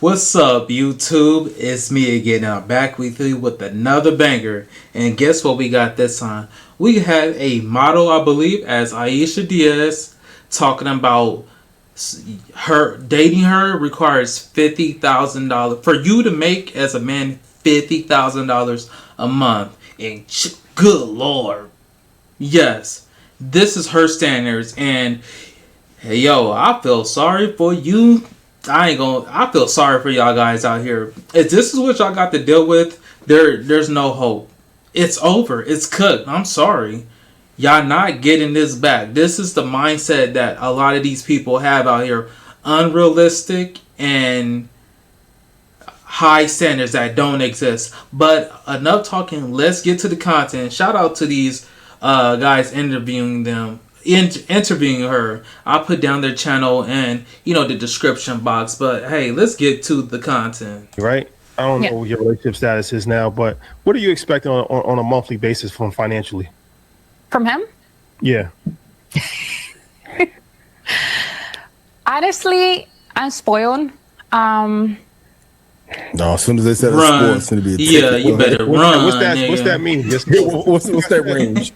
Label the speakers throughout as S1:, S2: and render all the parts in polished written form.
S1: What's up, YouTube? It's me again. I'm back with you with another banger. And guess what we got this time? We have a model, I believe, as Ayisha Diaz, talking about her dating her requires $50,000 for you to make as a man $50,000 a month. And good lord, yes, this is her standards. And hey, yo, I feel sorry for you. I feel sorry for y'all guys out here. If this is what y'all got to deal with, there's no hope. It's over. It's cooked. I'm sorry. Y'all not getting this back. This is the mindset that a lot of these people have out here. Unrealistic and high standards that don't exist. But enough talking. Let's get to the content. Shout out to these guys interviewing them. Interviewing her. I'll put down their channel and the description box. But hey, let's get to the content.
S2: Right? I don't know what your relationship status is now, but what are you expecting on a monthly basis from financially?
S3: From him?
S2: Yeah.
S3: Honestly, I'm spoiled.
S4: No, as soon as they said
S1: Run.
S4: it's going to be
S1: You better run.
S2: What's that mean?
S4: what's that range?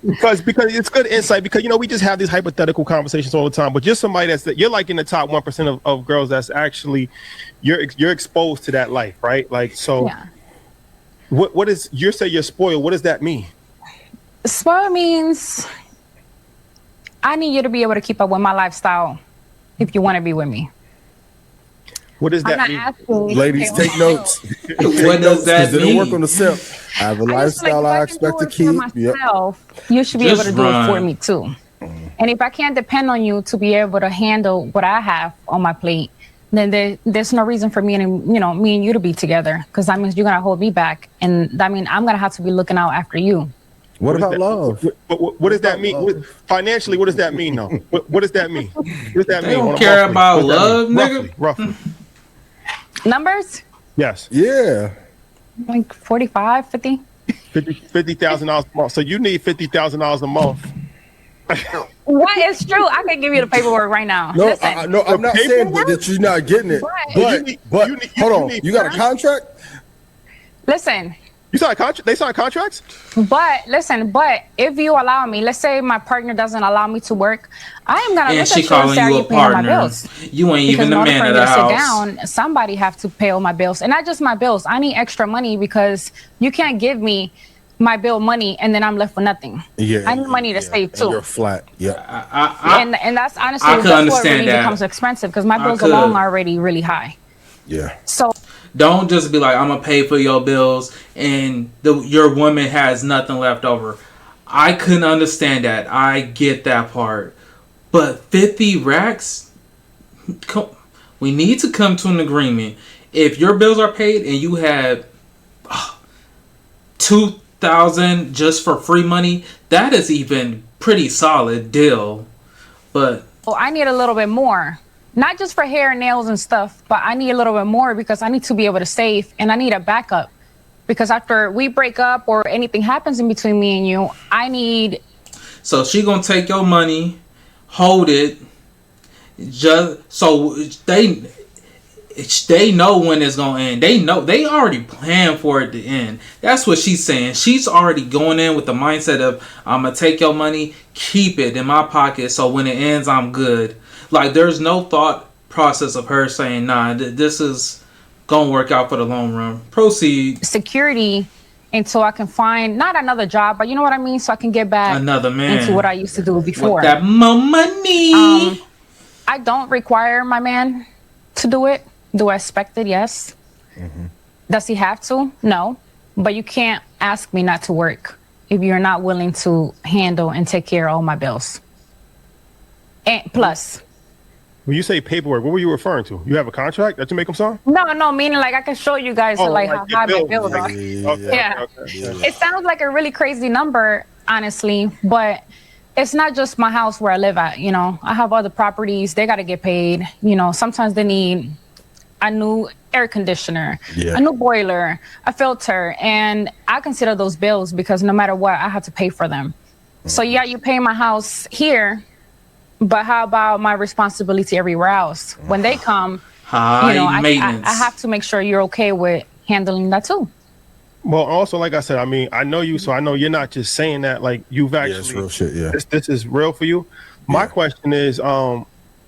S2: because it's good insight because we just have these hypothetical conversations all the time. But just somebody you're like in the top 1% of girls that's actually you're exposed to that life, right? Like so. Yeah. What is you say you're spoiled? What does that mean?
S3: Spoiled means I need you to be able to keep up with my lifestyle if you want to be with me.
S2: What does that mean?
S4: Ladies, take notes.
S1: What does that mean?
S4: Didn't work on the simp. I have a lifestyle I expect to keep.
S3: You should be able to do it for me too. And if I can't depend on you to be able to handle what I have on my plate, then there's no reason for me and me and you to be together, because that means you're gonna hold me back, and that means I'm gonna have to be looking out after you.
S4: What about love?
S2: What does that mean? Financially, what does that mean, though? What does that mean? What does that mean?
S1: They don't care about love, nigga.
S2: Roughly.
S3: Numbers?
S2: Yes.
S4: Yeah.
S3: Like 45, 50?
S2: $50,000 a month. So you need $50,000 a month.
S3: What is true? I can give you the paperwork right now.
S4: No, I'm not saying that you're not getting it. But hold on. You got a contract?
S3: Listen.
S2: You sign contract? They sign contracts?
S3: But listen, if you allow me, let's say my partner doesn't allow me to work, I am gonna look at you and say, are you paying my bills?
S1: You ain't even the man of the house. Sit down,
S3: somebody have to pay all my bills, and not just my bills. I need extra money because you can't give me my bill money and then I'm left with nothing. Yeah, I need money to save too.
S4: And you're flat. Yeah.
S3: And that's honestly that's what really becomes expensive, because my bills alone are already really high.
S4: Yeah.
S3: So
S1: don't just be like, I'm gonna pay for your bills and your woman has nothing left over. I couldn't understand that. I get that part. But 50 racks? We need to come to an agreement. If your bills are paid and you have 2,000 just for free money, that is even pretty solid deal. But
S3: I need a little bit more. Not just for hair and nails and stuff, but I need a little bit more because I need to be able to save, and I need a backup. Because after we break up or anything happens in between me and you, I need...
S1: So she gonna take your money, hold it, just so they know when it's gonna end. They know, they already planned for it to end. That's what she's saying. She's already going in with the mindset of, I'm gonna take your money, keep it in my pocket, so when it ends, I'm good. Like, there's no thought process of her saying, nah, this is gonna work out for the long run. Proceed.
S3: Security until I can find, not another job, but you know what I mean? So I can get back
S1: another man
S3: into what I used to do before.
S1: With that money.
S3: I don't require my man to do it. Do I expect it? Yes. Mm-hmm. Does he have to? No. But you can't ask me not to work if you're not willing to handle and take care of all my bills. And plus...
S2: When you say paperwork, what were you referring to? You have a contract that you make them sign?
S3: No, meaning like I can show you guys like how high my bills are. Yeah. It sounds like a really crazy number, honestly, but it's not just my house where I live at. I have other properties. They got to get paid. Sometimes they need a new air conditioner, a new boiler, a filter, and I consider those bills because no matter what, I have to pay for them. So yeah, you pay my house here, but how about my responsibility everywhere else? When they come,
S1: High maintenance.
S3: I have to make sure you're okay with handling that too.
S2: Well, also, like I said, I mean, I know you, so I know you're not just saying that. Like, you've actually,
S4: it's real shit. Yeah,
S2: this is real for you. My question is,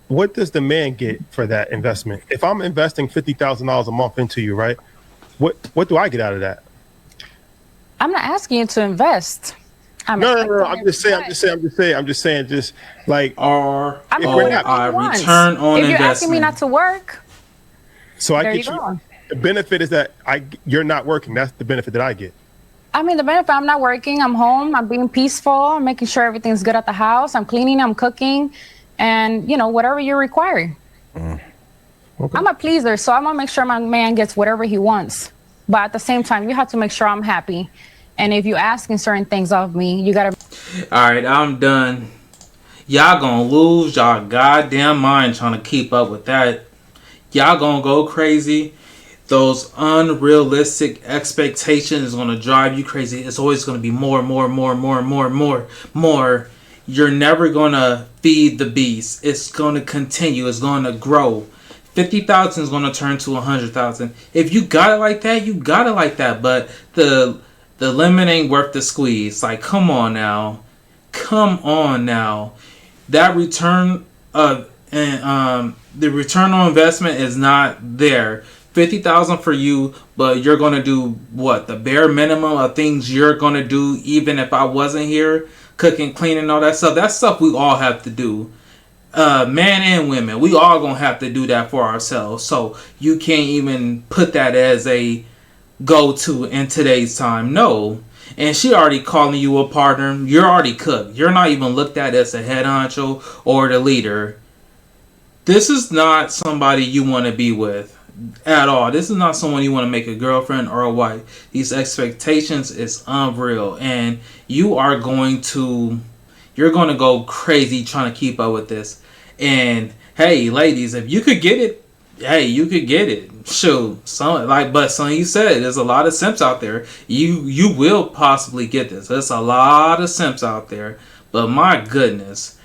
S2: what does the man get for that investment? If I'm investing $50,000 a month into you, right? What do I get out of that?
S3: I'm not asking you to invest.
S2: No. I'm just saying. Just like
S1: or
S3: return on
S1: investment.
S3: If you're asking me not to work,
S2: so I get you. The benefit is that you're not working. That's the benefit that I get.
S3: I mean, the benefit, I'm not working. I'm home. I'm being peaceful. I'm making sure everything's good at the house. I'm cleaning. I'm cooking, and whatever you require. Okay. I'm a pleaser, so I'm gonna make sure my man gets whatever he wants. But at the same time, you have to make sure I'm happy. And if you're asking certain things of me, you gotta.
S1: All right, I'm done. Y'all gonna lose y'all goddamn mind trying to keep up with that. Y'all gonna go crazy. Those unrealistic expectations is gonna drive you crazy. It's always gonna be more. You're never gonna feed the beast. It's gonna continue. It's gonna grow. 50,000 is gonna turn to 100,000. If you got it like that, you got it like that. But the lemon ain't worth the squeeze. Like, come on now. That return the return on investment is not there. 50,000 for you, but you're gonna do what? The bare minimum of things you're gonna do, even if I wasn't here, cooking, cleaning, all that stuff. That stuff we all have to do. Men and women, we all gonna have to do that for ourselves. So you can't even put that as a go-to in today's time. No. And she already calling you a partner. You're already cooked. You're not even looked at as a head honcho or the leader. This is not somebody you want to be with at all. This is not someone you want to make a girlfriend or a wife. These expectations is unreal, and you're going to go crazy trying to keep up with this. And hey, ladies, if you could get it, hey, you could get it. Shoot, but you said there's a lot of simps out there. You will possibly get this. There's a lot of simps out there, but my goodness,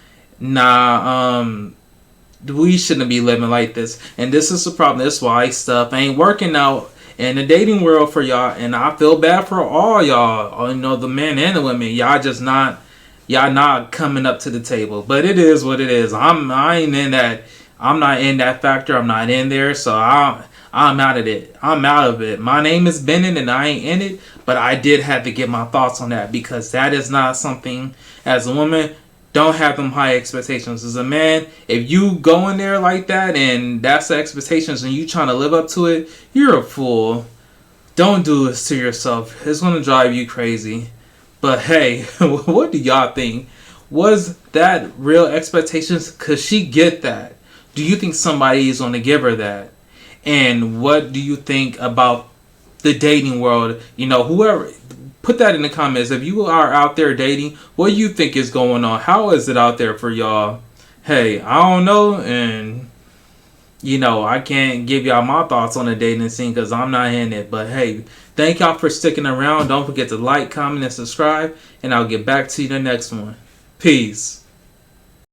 S1: we shouldn't be living like this. And this is the problem. That's why stuff ain't working out in the dating world for y'all. And I feel bad for all y'all. The men and the women. Y'all not coming up to the table. But it is what it is. I ain't in that. I'm not in that factor. I'm not in there. So I'm out of it. I'm out of it. My name is Bennett and I ain't in it. But I did have to get my thoughts on that, because that is not something, as a woman, don't have them high expectations. As a man, if you go in there like that and that's the expectations and you trying to live up to it, you're a fool. Don't do this to yourself. It's going to drive you crazy. But hey, what do y'all think? Was that real expectations? Could she get that? Do you think somebody is going to give her that? And what do you think about the dating world? Whoever... Put that in the comments. If you are out there dating, what do you think is going on? How is it out there for y'all? Hey, I don't know. And, I can't give y'all my thoughts on the dating scene because I'm not in it. But, hey, thank y'all for sticking around. Don't forget to like, comment, and subscribe. And I'll get back to you the next one. Peace.